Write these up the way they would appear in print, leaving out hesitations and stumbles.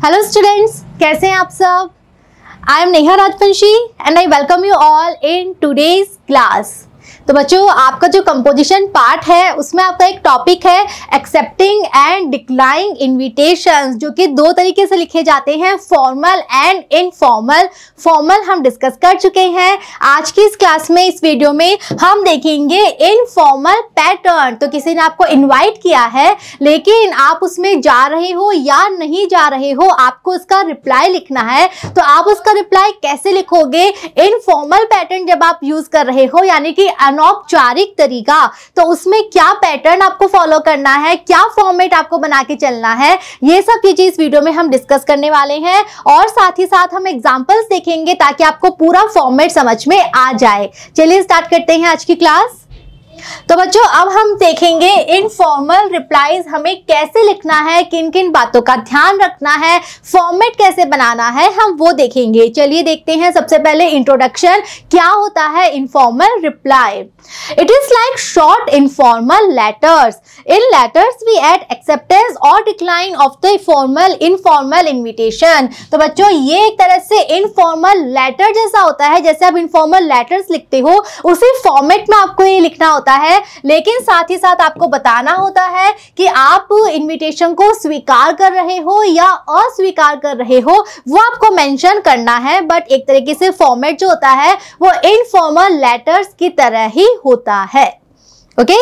Hello students, कैसे हैं आप सब। I am Neha Rajvanshi and I welcome you all in today's class. तो बच्चों, आपका जो कंपोजिशन पार्ट है उसमें आपका एक टॉपिक है एक्सेप्टिंग एंड डिक्लाइनिंग इनविटेशंस, जो कि दो तरीके से लिखे जाते हैं, फॉर्मल एंड इनफॉर्मल। फॉर्मल हम डिस्कस कर चुके हैं। आज की इस क्लास में, इस वीडियो में हम देखेंगे इनफॉर्मल पैटर्न। तो किसी ने आपको इनवाइट किया है लेकिन आप उसमें जा रहे हो या नहीं जा रहे हो, आपको उसका रिप्लाई लिखना है। तो आप उसका रिप्लाई कैसे लिखोगे इनफॉर्मल पैटर्न जब आप यूज कर रहे हो, यानी कि अनौपचारिक तरीका। तो उसमें क्या पैटर्न आपको फॉलो करना है, क्या फॉर्मेट आपको बना के चलना है, ये सब चीजें इस वीडियो में हम डिस्कस करने वाले हैं। और साथ ही साथ हम एग्जांपल्स देखेंगे ताकि आपको पूरा फॉर्मेट समझ में आ जाए। चलिए स्टार्ट करते हैं आज की क्लास। तो बच्चों, अब हम देखेंगे इनफॉर्मल रिप्लाईज हमें कैसे लिखना है, किन किन बातों का ध्यान रखना है, फॉर्मेट कैसे बनाना है, हम वो देखेंगे। चलिए देखते हैं। सबसे पहले इंट्रोडक्शन, क्या होता है informal reply. It is like short informal letters. In letters we add acceptance और decline of the formal informal invitation. तो बच्चों, ये एक तरह से इनफॉर्मल लेटर जैसा होता है। जैसे आप इनफॉर्मल लेटर्स लिखते हो उसी फॉर्मेट में आपको ये लिखना होता है, लेकिन साथ ही साथ आपको बताना होता है कि आप इनविटेशन को स्वीकार कर रहे हो या अस्वीकार कर रहे हो, वो आपको मेंशन करना है। बट एक तरीके से फॉर्मेट जो होता है वो इनफॉर्मल लेटर्स की तरह ही होता है। ओके,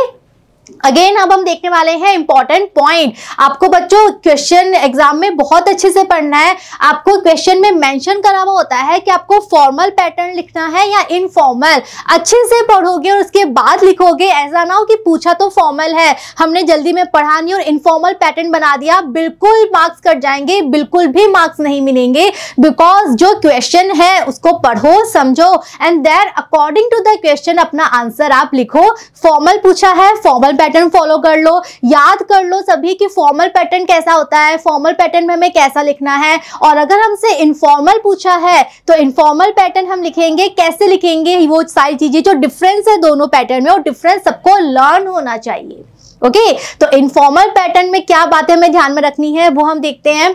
अगेन अब हम देखने वाले हैं इंपॉर्टेंट पॉइंट। आपको बच्चों क्वेश्चन एग्जाम में बहुत अच्छे से पढ़ना है। आपको क्वेश्चन में मेंशन करा हुआ होता है कि आपको फॉर्मल पैटर्न लिखना है या इनफॉर्मल। अच्छे से पढ़ोगे और उसके बाद लिखोगे। ऐसा ना हो कि पूछा तो फॉर्मल है, हमने जल्दी में पढ़ा नहीं और इनफॉर्मल पैटर्न बना दिया, बिल्कुल मार्क्स कट जाएंगे, बिल्कुल भी मार्क्स नहीं मिलेंगे। बिकॉज जो क्वेश्चन है उसको पढ़ो, समझो and then according to the question अपना आंसर आप लिखो। फॉर्मल पूछा है, फॉर्मल पैटर्न फॉलो कर लो, याद कर लो सभी कि फॉर्मल पैटर्न कैसा होता है, फॉर्मल पैटर्न में हमें कैसा लिखना है। और अगर हमसे इनफॉर्मल पूछा है तो इनफॉर्मल पैटर्न हम लिखेंगे, कैसे लिखेंगे, वो सारी चीजें जो डिफरेंस है दोनों पैटर्न में, और डिफरेंस सबको लर्न होना चाहिए। ओके, तो इनफॉर्मल पैटर्न में क्या बातें हमें ध्यान में रखनी है वो हम देखते हैं।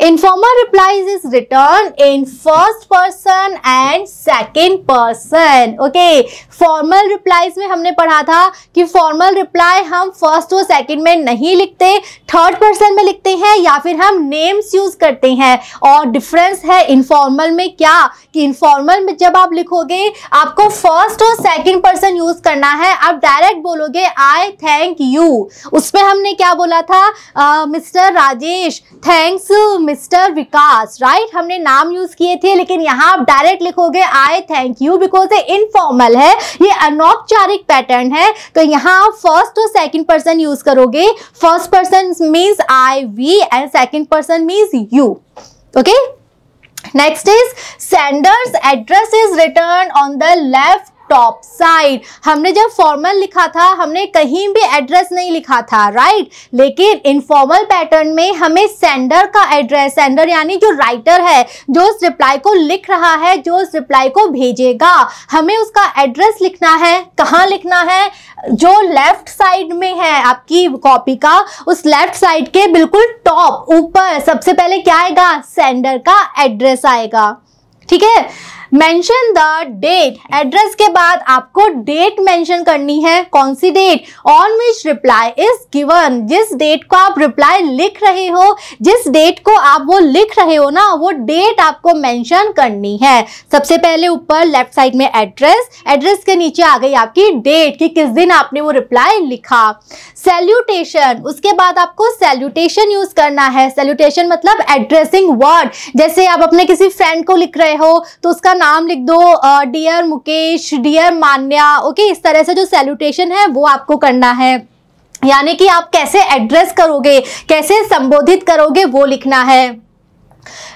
Informal replies is return in first person and second person. Okay, formal replies में हमने पढ़ा था कि फॉर्मल रिप्लाई हम फर्स्ट और सेकंड में नहीं लिखते, थर्ड पर्सन में लिखते हैं या फिर हम नेम्स यूज करते हैं। और डिफरेंस है इनफॉर्मल में क्या, कि इनफॉर्मल में जब आप लिखोगे आपको फर्स्ट और सेकंड पर्सन यूज करना है। आप डायरेक्ट बोलोगे आई थैंक यू। उसमें हमने क्या बोला था, मिस्टर राजेश, थैंक्स मिस्टर विकास, राइट, हमने नाम यूज किए थे। लेकिन यहां आप डायरेक्ट लिखोगे आई थैंक यू, बिकॉज ये इनफॉर्मल है, ये अनौपचारिक पैटर्न है। तो यहां आप फर्स्ट और सेकंड पर्सन यूज करोगे। First person means I we and second person means you. Okay, next is sender's address is return on the left top side. हमने जब फॉर्मल लिखा था हमने कहीं भी एड्रेस नहीं लिखा था, राइट। लेकिन इनफॉर्मल पैटर्न में हमें सेंडर का एड्रेस, सेंडर यानी जो राइटर है, जो उस रिप्लाई को लिख रहा है, जो उस रिप्लाई को भेजेगा, हमें उसका एड्रेस लिखना है। कहाँ लिखना है, जो लेफ्ट साइड में है आपकी कॉपी का, उस लेफ्ट साइड के बिल्कुल टॉप ऊपर सबसे पहले क्या आएगा, सेंडर का एड्रेस आएगा। ठीक है, मेंशन द डेट, एड्रेस के बाद आपको डेट मेंशन करनी है। कौन सी date, on which reply is given, जिस डेट को आप रिप्लाई लिख रहे हो, जिस डेट को आप वो लिख रहे हो ना, वो डेट आपको मेंशन करनी है। सबसे पहले ऊपर लेफ्ट साइड में एड्रेस, एड्रेस के नीचे आ गई आपकी डेट कि किस दिन आपने वो रिप्लाई लिखा। सैल्यूटेशन, उसके बाद आपको सैल्यूटेशन यूज करना है। सैल्यूटेशन मतलब एड्रेसिंग वर्ड। जैसे आप अपने किसी फ्रेंड को लिख रहे हो तो उसका नाम लिख दो, डियर मुकेश, डियर मान्या। ओके, इस तरह से जो सैल्यूटेशन है वो आपको करना है। यानी कि आप कैसे एड्रेस करोगे, कैसे संबोधित करोगे वो लिखना है।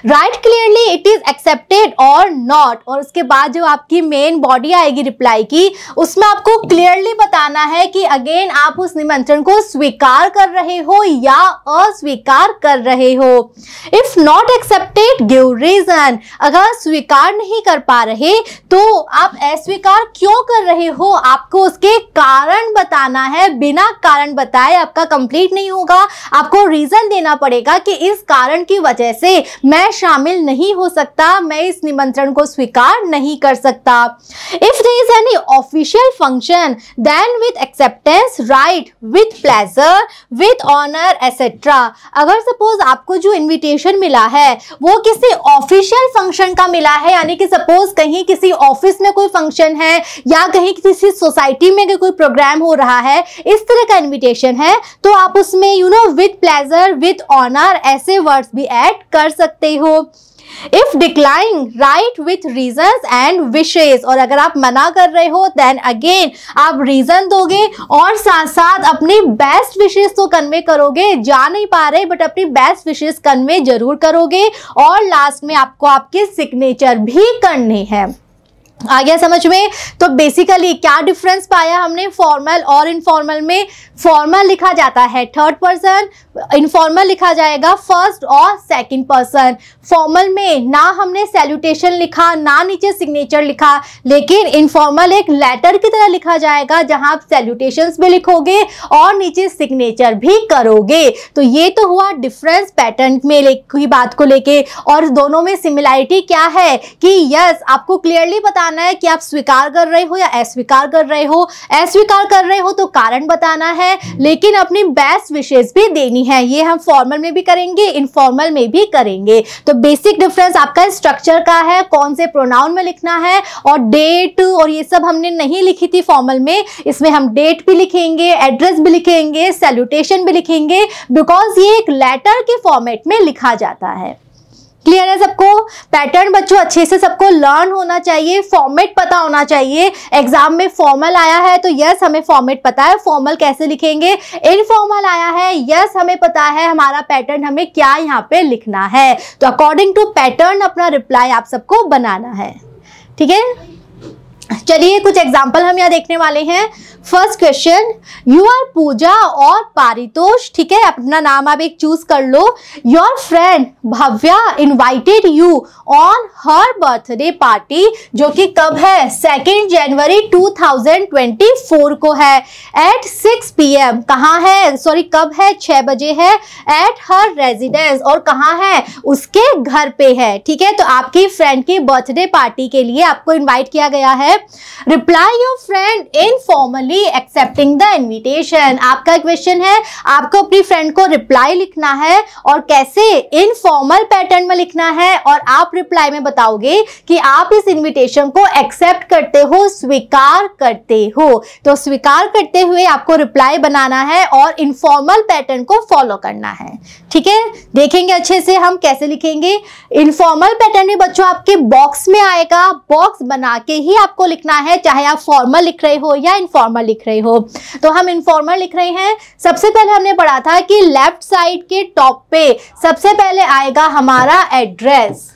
Right clearly it is accepted और नॉट, और उसके बाद जो आपकी मेन बॉडी आएगी रिप्लाई की, उसमें आपको क्लियरली बताना है कि अगेन आप उस निमंत्रण को स्वीकार कर रहे हो या अस्वीकार कर रहे हो। If not accepted give reason, अगर स्वीकार नहीं कर पा रहे तो आप अस्वीकार क्यों कर रहे हो, आपको उसके कारण बताना है। बिना कारण बताए आपका कंप्लीट नहीं होगा, आपको रीजन देना पड़ेगा कि इस कारण की वजह से मैं शामिल नहीं हो सकता, मैं इस निमंत्रण को स्वीकार नहीं कर सकता। If there is any official function then with acceptance right with pleasure with honour etcetera, अगर सपोज आपको जो इनविटेशन मिला है वो किसी ऑफिशियल फंक्शन का मिला है, यानी कि सपोज कहीं किसी ऑफिस में कोई फंक्शन है या कहीं किसी सोसाइटी में कोई प्रोग्राम हो रहा है, इस तरह का इनविटेशन है, तो आप उसमें विथ प्लेजर विथ ऑनर ऐसे वर्ड्स भी ऐड कर सकते हो। If decline right with reasons and wishes, और अगर आप मना कर रहे हो देन अगेन आप रीजन दोगे और साथ साथ अपनी बेस्ट विशेस तो कन्वे करोगे, जा नहीं पा रहे बट अपनी बेस्ट विशेस कन्वे जरूर करोगे, और लास्ट में आपको आपके सिग्नेचर भी करने हैं। आ गया समझ में? तो बेसिकली क्या डिफरेंस पाया हमने फॉर्मल और इनफॉर्मल में? फॉर्मल लिखा जाता है थर्ड पर्सन, इनफॉर्मल लिखा जाएगा फर्स्ट और सेकंड पर्सन। फॉर्मल में ना हमने सैल्यूटेशन लिखा ना नीचे सिग्नेचर लिखा, लेकिन इनफॉर्मल एक लेटर की तरह लिखा जाएगा जहां आप सैल्यूटेशंस भी लिखोगे और नीचे सिग्नेचर भी करोगे। तो ये तो हुआ डिफरेंस पैटर्न में की बात को लेके, और दोनों में सिमिलैरिटी क्या है कि यस आपको क्लियरली बताना है कि आप स्वीकार कर रहे हो या अस्वीकार कर रहे हो। अस्वीकार कर रहे हो तो कारण बताना है, लेकिन अपनी बेस्ट विशेस भी देनी है। ये हम फॉर्मल में भी करेंगे, इनफॉर्मल में भी करेंगे। तो बेसिक डिफरेंस आपका स्ट्रक्चर का है, कौन से प्रोनाउन में लिखना है, और डेट और ये सब हमने नहीं लिखी थी फॉर्मल में, इसमें हम डेट भी लिखेंगे, एड्रेस भी लिखेंगे, सैल्यूटेशन भी लिखेंगे, बिकॉज ये एक लेटर के फॉर्मेट में लिखा जाता है। क्लियर है सबको? पैटर्न बच्चों अच्छे से सबको लर्न होना चाहिए, फॉर्मेट पता होना चाहिए। एग्जाम में फॉर्मल आया है तो यस हमें फॉर्मेट पता है, फॉर्मल कैसे लिखेंगे। इनफॉर्मल आया है, यस हमें पता है हमारा पैटर्न हमें क्या यहाँ पे लिखना है। तो अकॉर्डिंग टू पैटर्न अपना रिप्लाई आप सबको बनाना है। ठीक है, चलिए कुछ एग्जाम्पल हम यहाँ देखने वाले हैं। फर्स्ट क्वेश्चन, यू आर पूजा और पारितोष, ठीक है, अपना नाम आप एक चूज कर लो। Your friend Bhavya invited you on her birthday party, जो कि कब है? 2 जनवरी 2024 को है। एट 6 PM, कहाँ है? सॉरी कब है? 6 बजे है। एट हर रेजिडेंस, और कहाँ है? उसके घर पे है। ठीक है, तो आपकी फ्रेंड की बर्थडे पार्टी के लिए आपको इन्वाइट किया गया है। Reply your friend informally accepting the invitation, आपका क्वेश्चन है, आपको अपनी फ्रेंड को रिप्लाई लिखना है, और कैसे? इनफॉर्मल पैटर्न में लिखना है, और आप रिप्लाई में बताओगे कि आप इस इनविटेशन को एक्सेप्ट करते हो, स्वीकार करते हो। तो स्वीकार करते हुए आपको रिप्लाई बनाना है और इनफॉर्मल पैटर्न को फॉलो करना है। ठीक है, देखेंगे अच्छे से हम कैसे लिखेंगे। इनफॉर्मल पैटर्न में बच्चों आपके बॉक्स में आएगा, बॉक्स बना के ही आपको लिखना है, चाहे आप फॉर्मल लिख रहे हो या इनफॉर्मल लिख रहे हो। तो हम इनफॉर्मल लिख रहे हैं। सबसे पहले हमने पढ़ा था कि लेफ्ट साइड के टॉप पे सबसे पहले आएगा हमारा एड्रेस।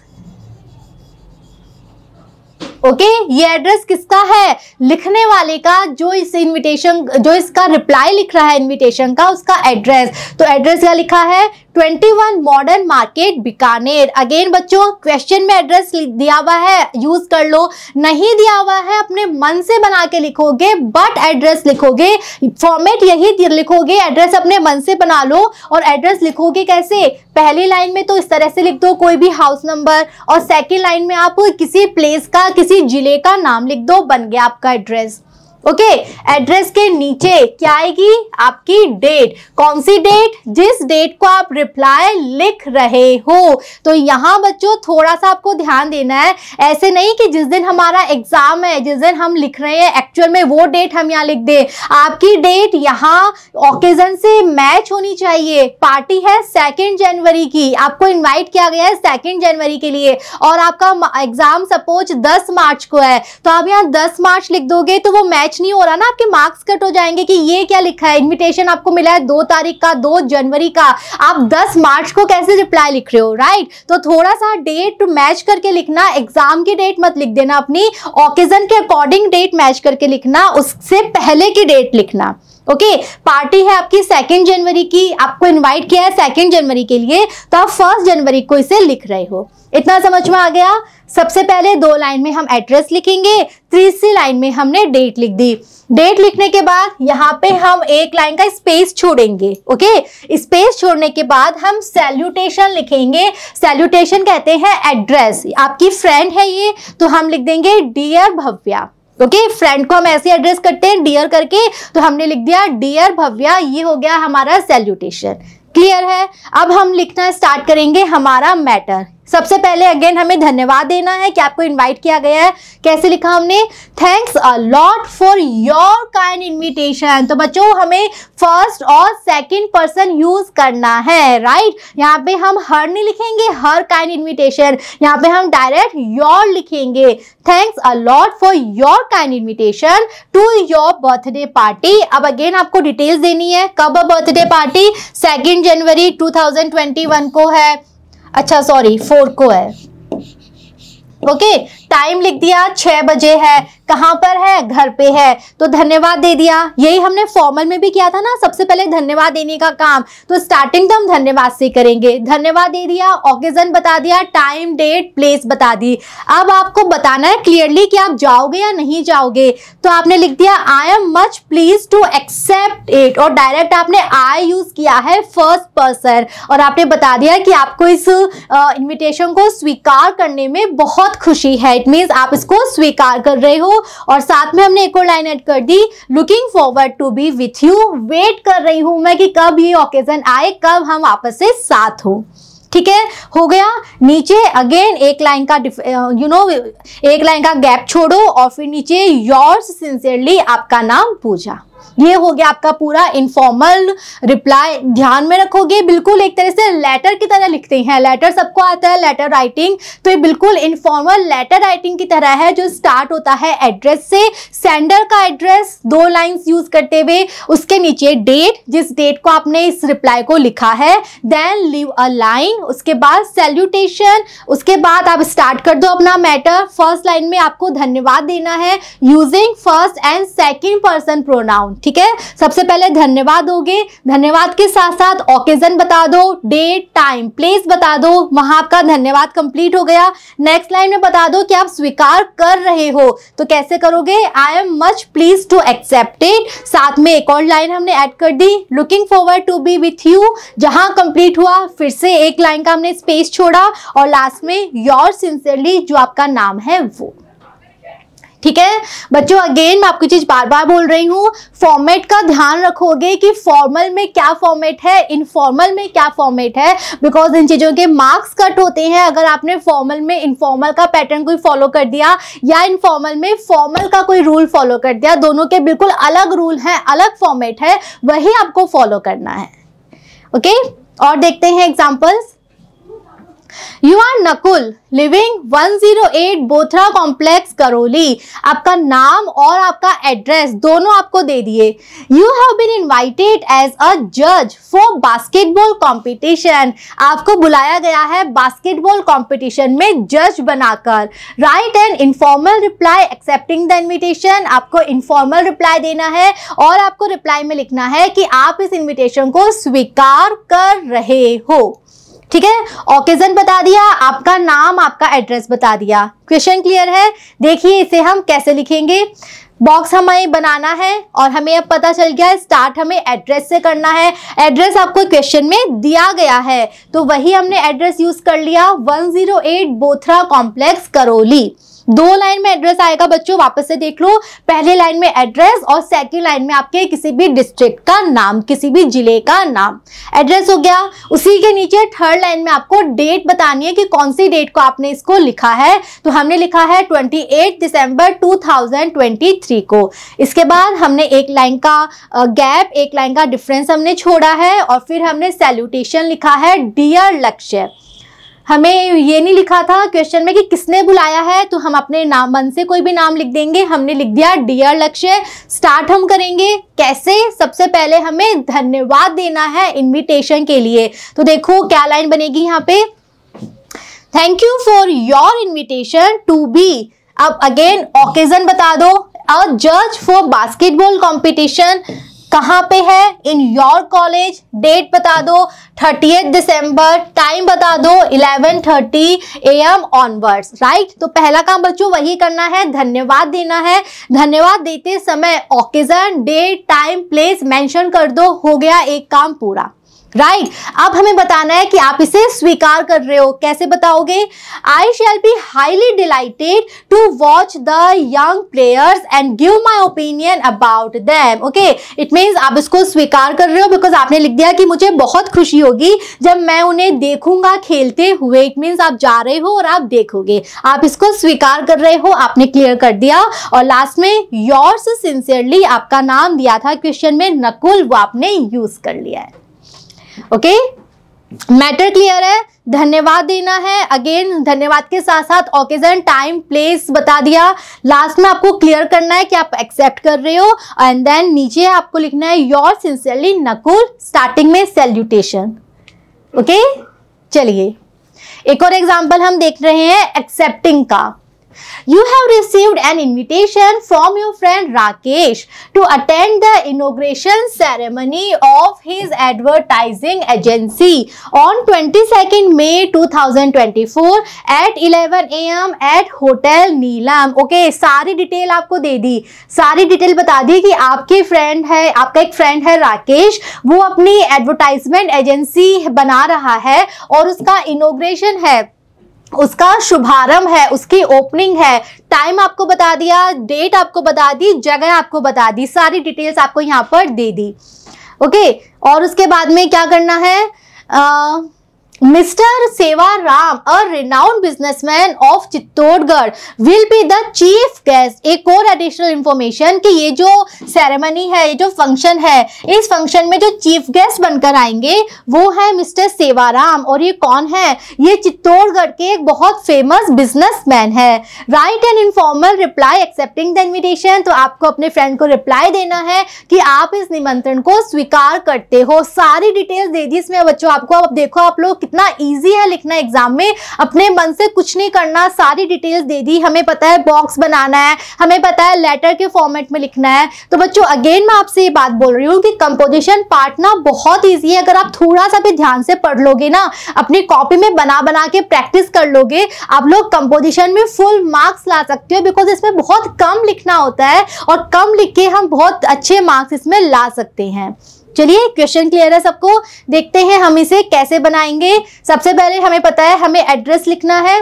ओके, ये एड्रेस किसका है? लिखने वाले का, जो इस इनविटेशन, जो इसका रिप्लाई लिख रहा है इनविटेशन का, उसका एड्रेस। तो एड्रेस क्या लिखा है? 21 मॉडर्न मार्केट बीकानेर। अगेन बच्चों क्वेश्चन में एड्रेस दिया हुआ है, यूज कर लो। नहीं दिया हुआ है अपने मन से बना के लिखोगे, बट एड्रेस लिखोगे, फॉर्मेट यही लिखोगे, एड्रेस अपने मन से बना लो। और एड्रेस लिखोगे कैसे? पहली लाइन में तो इस तरह से लिख दो कोई भी हाउस नंबर, और सेकेंड लाइन में आप किसी प्लेस का, किसी जिले का नाम लिख दो, बन गया आपका एड्रेस। ओके, एड्रेस के नीचे क्या आएगी? आपकी डेट। कौन सी डेट? जिस डेट को आप रिप्लाई लिख रहे हो। तो यहाँ बच्चों थोड़ा सा आपको ध्यान देना है, ऐसे नहीं कि जिस दिन हमारा एग्जाम है, जिस दिन हम लिख रहे हैं एक्चुअल में वो डेट हम यहाँ लिख दें। आपकी डेट यहाँ ओकेजन से मैच होनी चाहिए। पार्टी है 2 जनवरी की, आपको इन्वाइट किया गया है 2 जनवरी के लिए, और आपका एग्जाम सपोज 10 मार्च को है, तो आप यहाँ 10 मार्च लिख दोगे तो वो मैच मैच नहीं हो रहा ना, आपके मार्क्स कट हो जाएंगे कि ये क्या लिखा है। इनविटेशन आपको मिला है 2 तारीख का, 2 जनवरी का, आप 10 मार्च को कैसे रिप्लाई लिख रहे हो, राइट। तो थोड़ा सा डेट मैच करके लिखना, एग्जाम की डेट मत लिख देना, अपनी ओकेजन के अकॉर्डिंग डेट मैच करके लिखना, उससे पहले की डेट लिखना। ओके, पार्टी है आपकी 2 जनवरी की, आपको इनवाइट किया है 2 जनवरी के लिए, तो आप 1 जनवरी को इसे लिख रहे हो। इतना समझ में आ गया। सबसे पहले 2 लाइन में हम एड्रेस लिखेंगे, तीसरी लाइन में हमने डेट लिख दी। डेट लिखने के बाद यहाँ पे हम 1 लाइन का स्पेस छोड़ेंगे। ओके, स्पेस छोड़ने के बाद हम सैल्यूटेशन लिखेंगे। सैल्यूटेशन कहते हैं एड्रेस, आपकी फ्रेंड है ये, तो हम लिख देंगे डियर भव्या। ओके, फ्रेंड को हम ऐसे एड्रेस करते हैं डियर करके, तो हमने लिख दिया डियर भव्या, ये हो गया हमारा सैल्यूटेशन। क्लियर है। अब हम लिखना स्टार्ट करेंगे हमारा मैटर। सबसे पहले अगेन हमें धन्यवाद देना है कि आपको इनवाइट किया गया है। कैसे लिखा हमने, thanks a lot for your kind invitation. तो बच्चों हमें फर्स्ट और सेकंड पर्सन यूज करना है, राइट। यहाँ पे हम हर नहीं लिखेंगे, हर काइंड इनविटेशन, यहाँ पे हम डायरेक्ट योर लिखेंगे। Thanks a lot for your kind invitation to your birthday party. अब अगेन आपको डिटेल्स देनी है, कब बर्थडे पार्टी, 2 जनवरी 2021 को है, अच्छा सॉरी 4 को है। ओके, टाइम लिख दिया 6 बजे है, कहां पर है, घर पे है, तो धन्यवाद दे दिया। यही हमने फॉर्मल में भी किया था ना, सबसे पहले धन्यवाद देने का काम, तो स्टार्टिंग तो हम धन्यवाद से करेंगे। धन्यवाद दे दिया, ओकेजन बता दिया, टाइम डेट प्लेस बता दी। अब आपको बताना है क्लियरली कि आप जाओगे या नहीं जाओगे, तो आपने लिख दिया I am much please to accept it, और डायरेक्ट आपने आई यूज किया है फर्स्ट पर्सन, और आपने बता दिया कि आपको इस इन्विटेशन को स्वीकार करने में बहुत खुशी है। इट मीन्स आप इसको स्वीकार कर रहे हो। और साथ में हमने एक और लाइन ऐड कर दी, looking forward to be with you, wait कर रही हूं मैं कि कब ये ओकेजन आए, कब हम आपस से साथ हो। ठीक है, हो गया। नीचे अगेन 1 लाइन का 1 लाइन का गैप छोड़ो, और फिर नीचे योर्स सिंसियरली, आपका नाम पूजा। ये हो गया आपका पूरा इनफॉर्मल रिप्लाई। ध्यान में रखोगे, बिल्कुल एक तरह से लेटर की तरह लिखते हैं। लेटर सबको आता है, लेटर राइटिंग, तो ये बिल्कुल इनफॉर्मल लेटर राइटिंग की तरह है, जो स्टार्ट होता है एड्रेस से। सेंडर का एड्रेस 2 लाइन्स यूज करते हुए, उसके नीचे डेट, जिस डेट को आपने इस रिप्लाई को लिखा है, देन लीव अ लाइन, उसके बाद सैल्यूटेशन, उसके बाद आप स्टार्ट कर दो अपना मैटर। फर्स्ट लाइन में आपको धन्यवाद देना है using first and second person pronoun. ठीक है, सबसे पहले धन्यवाद दोगे, धन्यवाद के साथ साथ ओकेजन बता दो, डेट टाइम प्लेस बता दो, वहां आपका धन्यवाद कंप्लीट हो गया। नेक्स्ट लाइन में बता दो कि आप स्वीकार कर रहे हो, तो कैसे करोगे, I am much please to accept it. साथ में एक और लाइन हमने ऐड कर दी, looking forward to be with you. जहां कंप्लीट हुआ फिर से 1 लाइन का हमने स्पेस छोड़ा, और लास्ट में योर सिंसियरली, जो आपका नाम है वो। ठीक है बच्चों, अगेन मैं आपको चीज बार बार बोल रही हूँ, फॉर्मेट का ध्यान रखोगे कि फॉर्मल में क्या फॉर्मेट है, इनफॉर्मल में क्या फॉर्मेट है, बिकॉज इन चीजों के मार्क्स कट होते हैं अगर आपने फॉर्मल में इनफॉर्मल का पैटर्न कोई फॉलो कर दिया, या इनफॉर्मल में फॉर्मल का कोई रूल फॉलो कर दिया। दोनों के बिल्कुल अलग रूल हैं, अलग फॉर्मेट है, वही आपको फॉलो करना है। ओके, और देखते हैं examples. You are Nakul living 108 Bothra complex Karauli. आपका नाम और आपका एड्रेस दोनों आपको दे दिए। You have been invited as a जज फॉर बास्केटबॉल कॉम्पिटिशन। आपको बुलाया गया है बास्केटबॉल कॉम्पिटिशन में जज बनाकर। Right an informal reply accepting the invitation. आपको इनफॉर्मल रिप्लाई देना है, और आपको रिप्लाई में लिखना है कि आप इस इन्विटेशन को स्वीकार कर रहे हो। ठीक है, ओकेजन बता दिया, आपका नाम आपका एड्रेस बता दिया। क्वेश्चन क्लियर है। देखिए इसे हम कैसे लिखेंगे। बॉक्स हमें बनाना है, और हमें अब पता चल गया स्टार्ट हमें एड्रेस से करना है। एड्रेस आपको क्वेश्चन में दिया गया है, तो वही हमने एड्रेस यूज कर लिया, 108 बोथरा कॉम्प्लेक्स करौली। 2 लाइन में एड्रेस आएगा बच्चों, वापस से देख लो। पहले लाइन में एड्रेस, और सेकंड लाइन में आपके किसी भी डिस्ट्रिक्ट का नाम, किसी भी जिले का नाम। एड्रेस हो गया। उसी के नीचे थर्ड लाइन में आपको डेट बतानी है कि कौन सी डेट को आपने इसको लिखा है, तो हमने लिखा है 28 दिसंबर 2023 को। इसके बाद हमने 1 लाइन का गैप, 1 लाइन का डिफरेंस हमने छोड़ा है, और फिर हमने सैल्यूटेशन लिखा है डियर लक्ष्य। हमें ये नहीं लिखा था क्वेश्चन में कि किसने बुलाया है, तो हम अपने नाम मन से कोई भी नाम लिख देंगे। हमने लिख दिया डियर लक्ष्य। स्टार्ट हम करेंगे कैसे, सबसे पहले हमें धन्यवाद देना है इनविटेशन के लिए। तो देखो क्या लाइन बनेगी यहाँ पे, thank you for your invitation to be, अब अगेन ओकेजन बता दो, अ जज फॉर बास्केटबॉल कॉम्पिटिशन, कहाँ पे है, इन योर कॉलेज, डेट बता दो 30 दिसंबर, टाइम बता दो 11:30 AM ऑनवर्ड्स, राइट। तो पहला काम बच्चों वही करना है, धन्यवाद देना है। धन्यवाद देते समय occasion, date, time, place mention कर दो, हो गया एक काम पूरा, राइट। अब हमें बताना है कि आप इसे स्वीकार कर रहे हो, कैसे बताओगे, I shall be highly delighted to watch the young players and give my opinion about them. Okay, it means आप इसको स्वीकार कर रहे हो बिकॉज आपने लिख दिया कि मुझे बहुत खुशी होगी जब मैं उन्हें देखूंगा खेलते हुए। इट मीन्स आप जा रहे हो और आप देखोगे, आप इसको स्वीकार कर रहे हो, आपने क्लियर कर दिया। और लास्ट में योर्स सिंसियरली, आपका नाम दिया था क्वेश्चन में नकुल, वो आपने यूज कर लिया है। ओके, मैटर क्लियर है, धन्यवाद देना है, अगेन धन्यवाद के साथ साथ ओकेजन, टाइम, प्लेस बता दिया। लास्ट में आपको क्लियर करना है कि आप एक्सेप्ट कर रहे हो एंड देन नीचे आपको लिखना है योर सिंसियरली नकुल, स्टार्टिंग में सैल्यूटेशन। ओके, चलिए एक और एग्जांपल हम देख रहे हैं एक्सेप्टिंग का। You have received an invitation from your friend Rakesh to attend the inauguration ceremony of his advertising agency on 22nd May 2024 at 11 AM at Hotel Neelam। Okay, सारी detail आपको दे दी, सारी डिटेल बता दी कि आपके फ्रेंड है, आपका एक फ्रेंड है राकेश, वो अपनी एडवर्टाइजमेंट एजेंसी बना रहा है और उसका इनॉग्रेशन है, उसका शुभारंभ है, उसकी ओपनिंग है। टाइम आपको बता दिया, डेट आपको बता दी, जगह आपको बता दी, सारी डिटेल्स आपको यहाँ पर दे दी। ओके, और उसके बाद में क्या करना है, mister Sewa Ram, a renowned businessman of Chittorgarh, will be the chief guest. एक और एडिशनल इंफॉर्मेशन कि ये जो सेरेमनी है, ये जो फंक्शन है, इस फंक्शन में जो चीफ गेस्ट बनकर आएंगे वो है मिस्टर सेवा राम। और ये कौन है, ये चित्तौड़गढ़ के एक बहुत फेमस बिजनेसमैन है। Right an informal reply accepting the invitation, तो आपको अपने फ्रेंड को रिप्लाई देना है कि आप इस निमंत्रण को स्वीकार करते हो। सारी डिटेल्स दे दी इसमें बच्चों आपको। अब देखो आप लोग कितना इजी है लिखना एग्जाम में, अपने मन से कुछ नहीं करना, सारी डिटेल्स दे दी। हमें पता है बॉक्स बनाना है, हमें पता है लेटर के फॉर्मेट में लिखना है। तो बच्चों अगेन मैं आपसे ये बात बोल रही हूँ कि कंपोजिशन पार्ट ना बहुत इजी है। अगर आप थोड़ा सा भी ध्यान से पढ़ लोगे ना, अपनी कॉपी में बना बना के प्रैक्टिस कर लोगे, आप लोग कंपोजिशन में फुल मार्क्स ला सकते हो बिकॉज इसमें बहुत कम लिखना होता है और कम लिख के हम बहुत अच्छे मार्क्स इसमें ला सकते हैं। चलिए क्वेश्चन क्लियर है सबको, देखते हैं हम इसे कैसे बनाएंगे। सबसे पहले हमें पता है हमें एड्रेस लिखना है।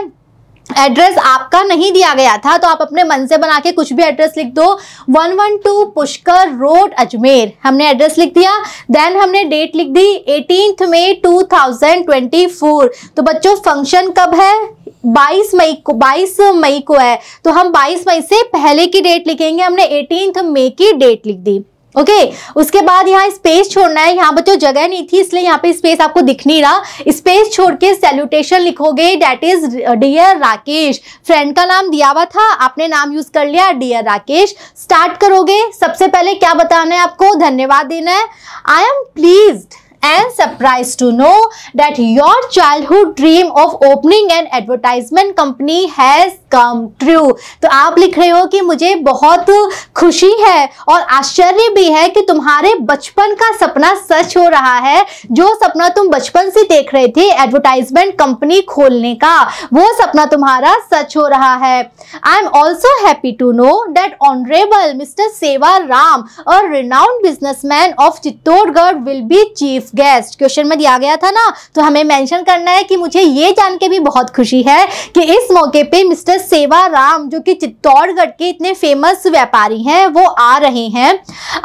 एड्रेस आपका नहीं दिया गया था तो आप अपने मन से बना के कुछ भी एड्रेस लिख दो। 112 पुष्कर रोड अजमेर, हमने एड्रेस लिख दिया। देन हमने डेट लिख दी 18 मई 2024। तो बच्चों फंक्शन कब है, 22 मई को है, तो हम 22 मई से पहले की डेट लिखेंगे। हमने 18 मई की डेट लिख दी। ओके, उसके बाद यहाँ स्पेस छोड़ना है। यहाँ बच्चों जगह नहीं थी इसलिए यहाँ पे स्पेस आपको दिख नहीं रहा। स्पेस छोड़ के सैल्यूटेशन लिखोगे, that is dear Rakesh. Friend का नाम दिया हुआ था, आपने नाम यूज कर लिया डियर राकेश। स्टार्ट करोगे, सबसे पहले क्या बताना है आपको, धन्यवाद देना है। I M pleased and surprised to know that your childhood dream of opening an advertisement company has come true। तो आप लिख रहे हो कि मुझे बहुत खुशी है और आश्चर्य भी है कि तुम्हारे बचपन का सपना सच हो रहा है। जो सपना तुम बचपन से देख रहे थे एडवर्टाइजमेंट कंपनी खोलने का, वो सपना तुम्हारा सच हो रहा है। I am also happy to know that honourable Mister Sewa Ram, a renowned businessman of Chittorgarh, will be chief guest. Question में दिया गया था ना, तो हमें मेंशन करना है कि मुझे ये जान के भी बहुत खुशी है कि इस मौके पे मिस्टर सेवा राम जो कि चित्तौड़गढ़ के इतने फेमस व्यापारी हैं वो आ रहे हैं।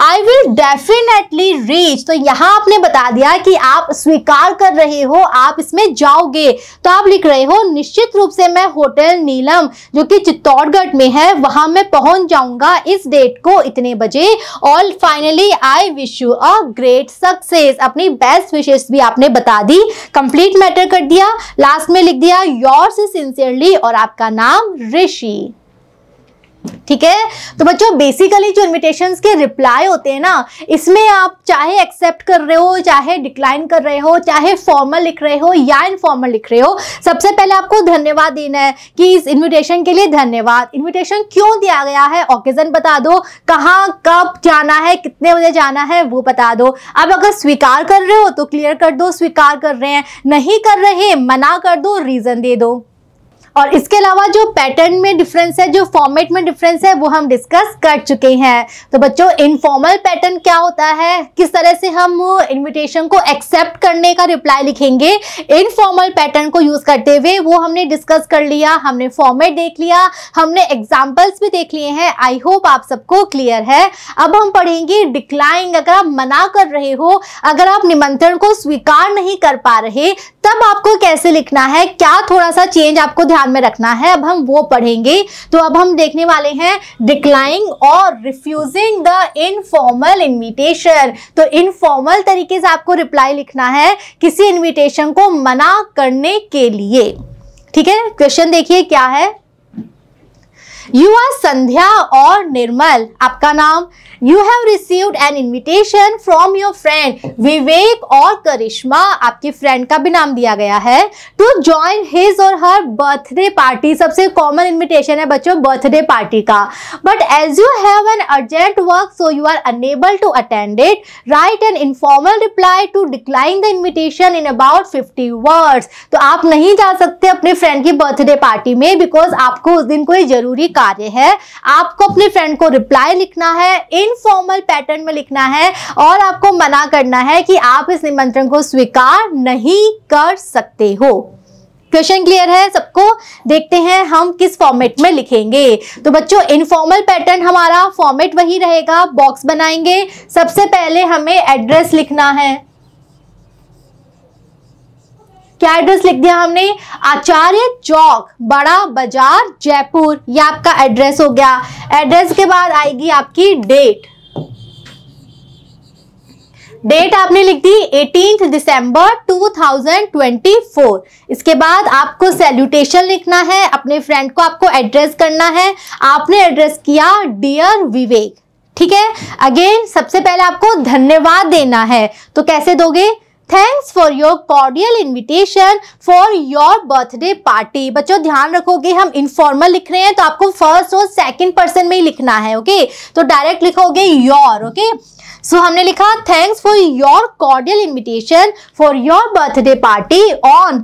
आई विल डेफिनेटली रीच, तो यहाँ आपने बता दिया कि आप स्वीकार कर रहे हो, आप इसमें जाओगे। तो आप लिख रहे हो निश्चित रूप से मैं होटल नीलम जो कि चित्तौड़गढ़ में है वहां मैं पहुंच जाऊंगा इस डेट को इतने बजे। और finally I wish you a great success, अपनी बेस्ट विशेष भी आपने बता दी, कंप्लीट मैटर कर दिया। लास्ट में लिख दिया योर्स सिंसियरली और आपका नाम ऋषि। ठीक है, तो बच्चों बेसिकली जो इनविटेशंस के रिप्लाई होते हैं ना, इसमें आप चाहे एक्सेप्ट कर रहे हो, चाहे डिक्लाइन कर रहे हो, चाहे फॉर्मल लिख रहे हो या इनफॉर्मल लिख रहे हो, सबसे पहले आपको धन्यवाद देना है कि इस इनविटेशन के लिए धन्यवाद। इनविटेशन क्यों दिया गया है, ओकेजन बता दो, कहाँ कब जाना है, कितने बजे जाना है वो बता दो। अब अगर स्वीकार कर रहे हो तो क्लियर कर दो स्वीकार कर रहे हैं, नहीं कर रहे मना कर दो, रीजन दे दो। और इसके अलावा जो पैटर्न में डिफरेंस है, जो फॉर्मेट में डिफरेंस है, वो हम डिस्कस कर चुके हैं। तो बच्चों इनफॉर्मल पैटर्न क्या होता है, किस तरह से हम इनविटेशन को एक्सेप्ट करने का रिप्लाई लिखेंगे इनफॉर्मल पैटर्न को यूज करते हुए, वो हमने डिस्कस कर लिया। हमने फॉर्मेट देख लिया, हमने एग्जाम्पल्स भी देख लिए हैं। आई होप आप सबको क्लियर है। अब हम पढ़ेंगे डिक्लाइन। अगर आप मना कर रहे हो, अगर आप निमंत्रण को स्वीकार नहीं कर पा रहे, तब आपको कैसे लिखना है, क्या थोड़ा सा चेंज आपको ध्यान में रखना है, अब हम वो पढ़ेंगे। तो अब हम देखने वाले हैं डिक्लाइनिंग और रिफ्यूजिंग द इनफॉर्मल इनविटेशन। तो इनफॉर्मल तरीके से आपको रिप्लाई लिखना है किसी इनविटेशन को मना करने के लिए। ठीक है, क्वेश्चन देखिए क्या है। यू आर संध्या और निर्मल, आपका नाम। You have received an invitation from your friend Vivek और करिश्मा, आपकी फ्रेंड का भी नाम दिया गया है, टू ज्वाइन हिज और हर बर्थडे पार्टी। सबसे कॉमन इन्विटेशन है बच्चों बर्थडे पार्टी का। But as you have an urgent work so you are unable to attend it, write an informal reply to decline the invitation in about 50 words. तो आप नहीं जा सकते अपने फ्रेंड की बर्थडे पार्टी में, बिकॉज आपको उस दिन कोई जरूरी कार्य है। आपको अपने फ्रेंड को रिप्लाई लिखना है, इनफॉर्मल पैटर्न में लिखना है, और आपको मना करना है कि आप इस निमंत्रण को स्वीकार नहीं कर सकते हो। क्वेश्चन क्लियर है सबको? देखते हैं हम किस फॉर्मेट में लिखेंगे। तो बच्चों इनफॉर्मल पैटर्न हमारा फॉर्मेट वही रहेगा, बॉक्स बनाएंगे। सबसे पहले हमें एड्रेस लिखना है। क्या एड्रेस लिख दिया हमने? आचार्य चौक, बड़ा बाजार, जयपुर। ये आपका एड्रेस हो गया। एड्रेस के बाद आएगी आपकी डेट। डेट आपने लिख दी 18 दिसंबर 2024। इसके बाद आपको सैल्यूटेशन लिखना है, अपने फ्रेंड को आपको एड्रेस करना है। आपने एड्रेस किया डियर विवेक। ठीक है, अगेन सबसे पहले आपको धन्यवाद देना है। तो कैसे दोगे? Thanks for your cordial invitation for your birthday party. बच्चों ध्यान रखोगे हम इनफॉर्मल लिख रहे हैं तो आपको फर्स्ट और सेकंड पर्सन में ही लिखना है। ओके, तो डायरेक्ट लिखोगे योर। ओके, सो हमने लिखा thanks for your cordial invitation for your birthday party on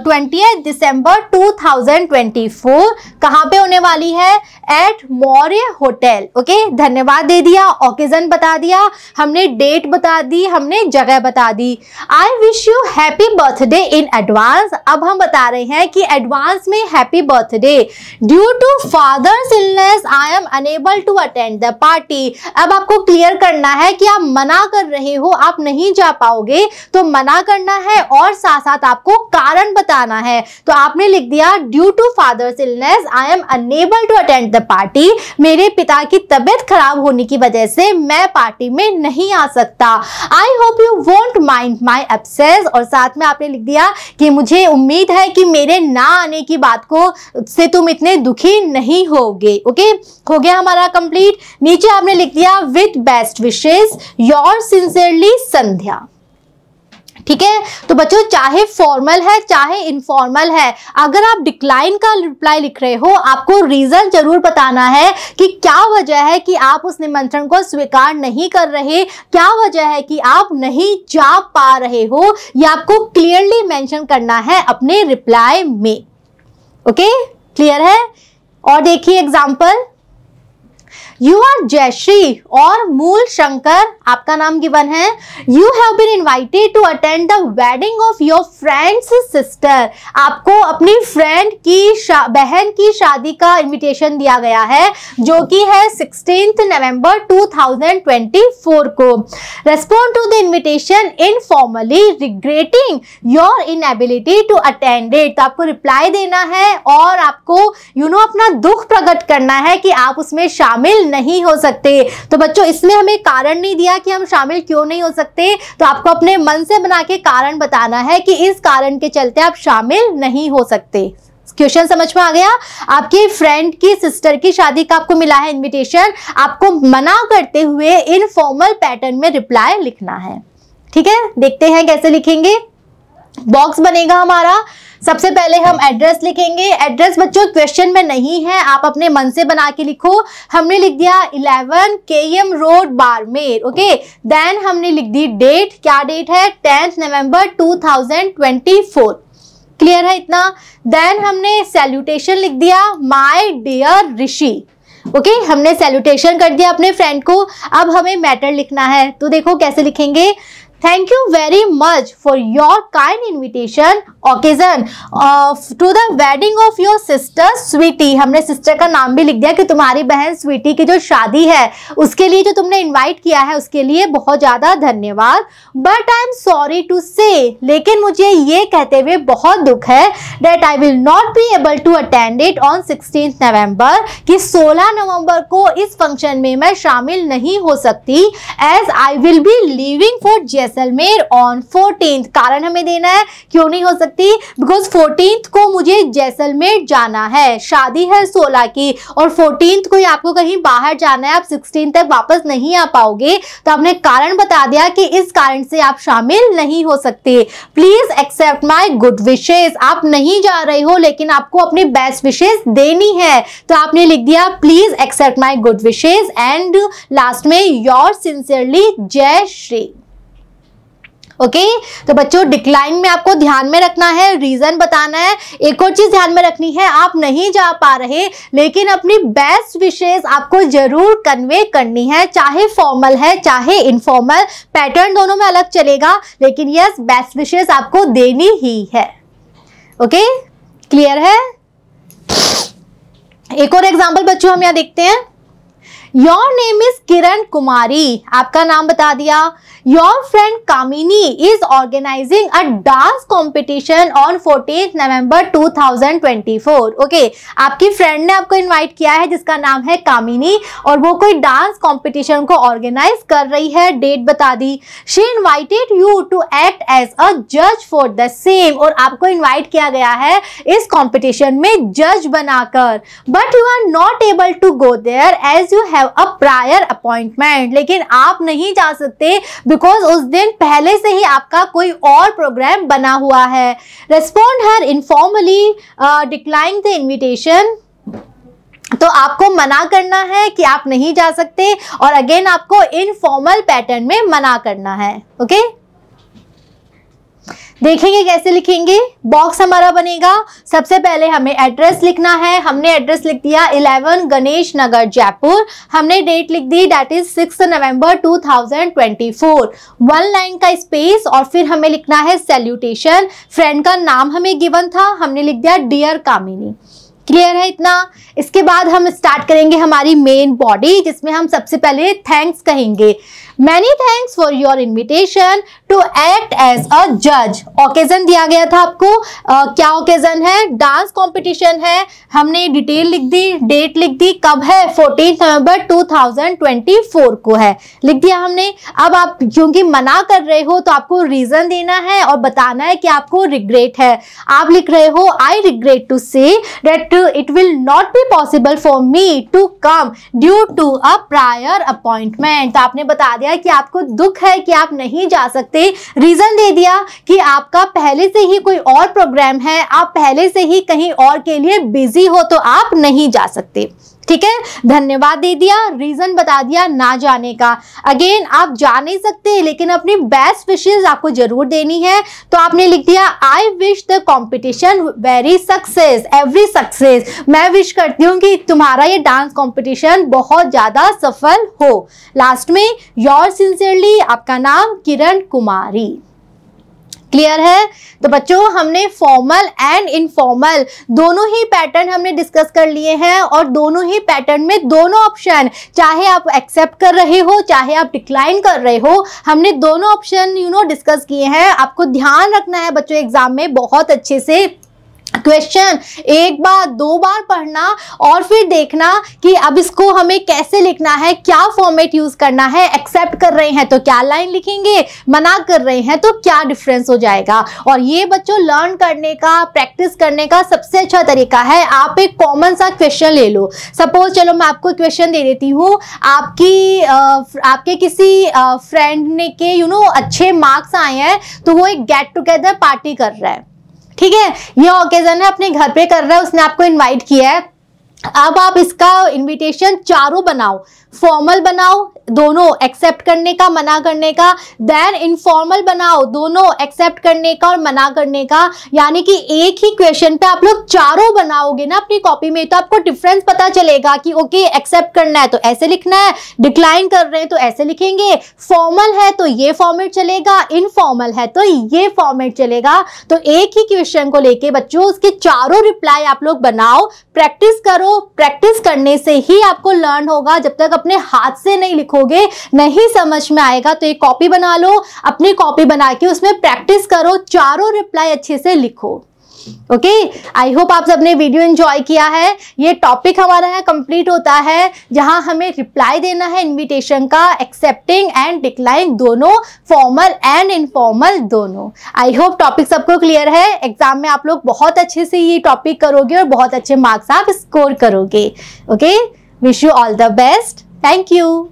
20 दिसंबर 2024। कहाँ पे होने वाली है? Eight Maurya hotel. ओके, धन्यवाद दे दिया, ओकेजन बता दिया, हमने डेट बता दी, हमने जगह बता दी। I wish you happy birthday in advance. अब हम बता रहे हैं कि एडवांस में happy birthday. Due to father's illness I am unable to attend the party. अब आपको क्लियर करना है कि आप मना कर रहे हो, आप नहीं जा पाओगे, तो मना करना है और साथ साथ आपको कारण बताना है। तो आपने लिख दिया due to father's illness I am unable to attend the party. मेरे पिता की तबीयत खराब होने की वजह से मैं पार्टी में नहीं आ सकता। I hope you won't mind my absence. और साथ में आपने लिख दिया कि मुझे उम्मीद है कि मेरे ना आने की बात को से तुम इतने दुखी नहीं होगे। ओके, हो गया हमारा कंप्लीट। नीचे आपने लिख दिया with best wishes your sincerely Sandhya. ठीक है, तो बच्चों चाहे फॉर्मल है चाहे इनफॉर्मल है, अगर आप डिक्लाइन का रिप्लाई लिख रहे हो, आपको रीजन जरूर बताना है कि क्या वजह है कि आप उस निमंत्रण को स्वीकार नहीं कर रहे, क्या वजह है कि आप नहीं जा पा रहे हो, ये आपको क्लियरली मेंशन करना है अपने रिप्लाई में। ओके, क्लियर है? और देखिए एग्जांपल, यू आर जयश्री और मूल शंकर, आपका नाम गिवन है। You have been invited to attend the wedding of your friend's sister. आपको अपनी फ्रेंड की बहन की शादी का इनविटेशन दिया गया है, जो कि है 16 नवंबर 2024 को। Respond to the invitation informally regretting your inability to attend it. तो आपको रिप्लाई देना है और आपको अपना दुख प्रकट करना है कि आप उसमें शामिल नहीं हो सकते। तो बच्चों इसमें हमें कारण नहीं दिया कि हम शामिल क्यों नहीं हो सकते, तो आपको अपने मन से बना के कारण बताना है कि इस कारण के चलते आप शामिल नहीं हो सकते। क्वेश्चन समझ में आ गया? आपकी फ्रेंड की सिस्टर की शादी का आपको मिला है इनविटेशन, आपको मना करते हुए इनफॉर्मल पैटर्न में रिप्लाई लिखना है। ठीक है, देखते हैं कैसे लिखेंगे। बॉक्स बनेगा हमारा, सबसे पहले हम एड्रेस लिखेंगे। एड्रेस बच्चों क्वेश्चन में नहीं है, आप अपने मन से बना के लिखो। हमने लिख दिया 11 KM road Barmer. Okay, then हमने लिख दी डेट, क्या डेट है 10 नवंबर 2024। क्लियर है इतना? देन हमने सैल्यूटेशन लिख दिया माय डियर ऋषि। ओके, हमने सैल्यूटेशन कर दिया अपने फ्रेंड को। अब हमें मैटर लिखना है, तो देखो कैसे लिखेंगे। Thank you very much for your kind invitation occasion to the wedding of your sister Sweetie। हमने सिस्टर का नाम भी लिख दिया कि तुम्हारी बहन स्वीटी की जो शादी है उसके लिए जो तुमने इनवाइट किया है उसके लिए बहुत ज्यादा धन्यवाद। But I am sorry to say, लेकिन मुझे ये कहते हुए बहुत दुख है that I will not be able to attend it on 16th November, कि 16 नवंबर को इस फंक्शन में मैं शामिल नहीं हो सकती, as I will be leaving for Jaisalmer on 14th। कारण हमें देना है क्यों नहीं हो सकती, बिकॉज 14th को मुझे जैसलमेर जाना है, शादी है 16 की और 14th को आपको कहीं बाहर जाना है, आप 16 तक वापस नहीं आ पाओगे। तो आपने कारण बता दिया कि इस कारण से आप शामिल नहीं हो सकते। प्लीज एक्सेप्ट माई गुड विशेष, आप नहीं जा रहे हो लेकिन आपको अपनी बेस्ट विशेष देनी है, तो आपने लिख दिया please accept my good wishes and last में your sincerely Jay Shri. Okay, तो बच्चों डिक्लाइन में आपको ध्यान में रखना है, रीजन बताना है। एक और चीज ध्यान में रखनी है, आप नहीं जा पा रहे लेकिन अपनी बेस्ट विशेष आपको जरूर कन्वे करनी है, चाहे फॉर्मल है चाहे इनफॉर्मल, पैटर्न दोनों में अलग चलेगा लेकिन यस बेस्ट विशेष आपको देनी ही है। ओके, क्लियर है? एक और एग्जाम्पल बच्चों हम यहाँ देखते हैं। Your name is Kiran Kumari, आपका नाम बता दिया। Your friend Kamini is organising a dance competition on 14th November 2024। Okay, आपकी फ्रेंड ने आपको इनवाइट किया है जिसका नाम है कामिनी और वो कोई डांस कॉम्पिटिशन को ऑर्गेनाइज कर रही है, डेट बता दी। She invited you to act as a जज फॉर द सेम, और आपको इन्वाइट किया गया है इस कॉम्पिटिशन में जज बनाकर। But you are not able to go there as you have a prior appointment, लेकिन आप नहीं जा सकते बिकॉज उस दिन पहले से ही आपका कोई और प्रोग्राम बना हुआ है। Respond her informally decline the invitation, तो आपको मना करना है कि आप नहीं जा सकते और अगेन आपको इनफॉर्मल पैटर्न में मना करना है। ओके, देखेंगे कैसे लिखेंगे। बॉक्स हमारा बनेगा, सबसे पहले हमें एड्रेस लिखना है। हमने एड्रेस लिख दिया 11 गणेश नगर जयपुर। हमने डेट लिख दी दैट इज 6 नवंबर 2024। 1 लाइन का स्पेस और फिर हमें लिखना है सैल्यूटेशन। फ्रेंड का नाम हमें गिवन था, हमने लिख दिया डियर कामिनी। क्लियर है इतना? इसके बाद हम स्टार्ट करेंगे हमारी मेन बॉडी, जिसमें हम सबसे पहले थैंक्स कहेंगे। Many thanks for your invitation to act as a जज। ओकेजन दिया गया था आपको, क्या ओकेजन है? डांस कॉम्पिटिशन है। हमने डिटेल लिख दी, डेट लिख दी, कब है? 14 नवंबर 2024 को है, लिख दिया हमने। अब आप क्योंकि मना कर रहे हो तो आपको रीजन देना है और बताना है कि आपको रिग्रेट है। आप लिख रहे हो I regret to say that it will not be possible for me to come due to a prior appointment. तो आपने बता दिया कि आपको दुख है कि आप नहीं जा सकते, रीजन दे दिया कि आपका पहले से ही कोई और प्रोग्राम है, आप पहले से ही कहीं और के लिए बिजी हो तो आप नहीं जा सकते। ठीक है, धन्यवाद दे दिया, रीजन बता दिया ना जाने का। अगेन आप जा नहीं सकते लेकिन अपनी बेस्ट विशेस आपको जरूर देनी है, तो आपने लिख दिया I wish the competition very success, every success. मैं विश करती हूँ कि तुम्हारा ये डांस कॉम्पिटिशन बहुत ज्यादा सफल हो। लास्ट में योर सिंसियरली, आपका नाम किरण कुमारी। क्लियर है? तो बच्चों हमने फॉर्मल एंड इनफॉर्मल दोनों ही पैटर्न हमने डिस्कस कर लिए हैं और दोनों ही पैटर्न में दोनों ऑप्शन, चाहे आप एक्सेप्ट कर रहे हो चाहे आप डिक्लाइन कर रहे हो, हमने दोनों ऑप्शन डिस्कस किए हैं। आपको ध्यान रखना है बच्चों एग्जाम में बहुत अच्छे से, क्वेश्चन एक बार दो बार पढ़ना और फिर देखना कि अब इसको हमें कैसे लिखना है, क्या फॉर्मेट यूज करना है। एक्सेप्ट कर रहे हैं तो क्या लाइन लिखेंगे, मना कर रहे हैं तो क्या डिफरेंस हो जाएगा। और ये बच्चों लर्न करने का, प्रैक्टिस करने का सबसे अच्छा तरीका है। आप एक कॉमन सा क्वेश्चन ले लो। सपोज चलो मैं आपको क्वेश्चन दे देती हूँ, आपके किसी फ्रेंड ने के अच्छे मार्क्स आए हैं तो वो एक गेट टुगेदर पार्टी कर रहा है, ठीक है। ये ओकेजन है, अपने घर पे कर रहा है, उसने आपको इनवाइट किया है। अब आप इसका इनविटेशन चारों बनाओ, फॉर्मल बनाओ दोनों एक्सेप्ट करने का, मना करने का, देन इनफॉर्मल बनाओ दोनों एक्सेप्ट करने का और मना करने का। यानी कि एक ही क्वेश्चन पे आप लोग चारों बनाओगे ना अपनी कॉपी में, तो आपको डिफरेंस पता चलेगा कि ओके एक्सेप्ट करना है तो ऐसे लिखना है, डिक्लाइन कर रहे हैं तो ऐसे लिखेंगे, फॉर्मल है तो ये फॉर्मेट चलेगा, इनफॉर्मल है तो ये फॉर्मेट चलेगा। तो एक ही क्वेश्चन को लेके बच्चों उसके चारों रिप्लाई आप लोग बनाओ, प्रैक्टिस करो। प्रैक्टिस करने से ही आपको लर्न होगा। जब तक अपने हाथ से नहीं लिखोगे, नहीं समझ में आएगा। तो एक कॉपी बना लो, अपनी कॉपी बना के उसमें प्रैक्टिस करो, चारों रिप्लाई अच्छे से लिखो। ओके, आई होप आप सबने वीडियो एंजॉय किया है। ये टॉपिक हमारा है कंप्लीट होता है जहां हमें रिप्लाई देना है इनविटेशन का, एक्सेप्टिंग एंड डिक्लाइन दोनों, फॉर्मल एंड इनफॉर्मल दोनों। आई होप टॉपिक सबको क्लियर है। एग्जाम में आप लोग बहुत अच्छे से ये टॉपिक करोगे और बहुत अच्छे मार्क्स आप स्कोर करोगे। Okay, wish you all the best. Thank you.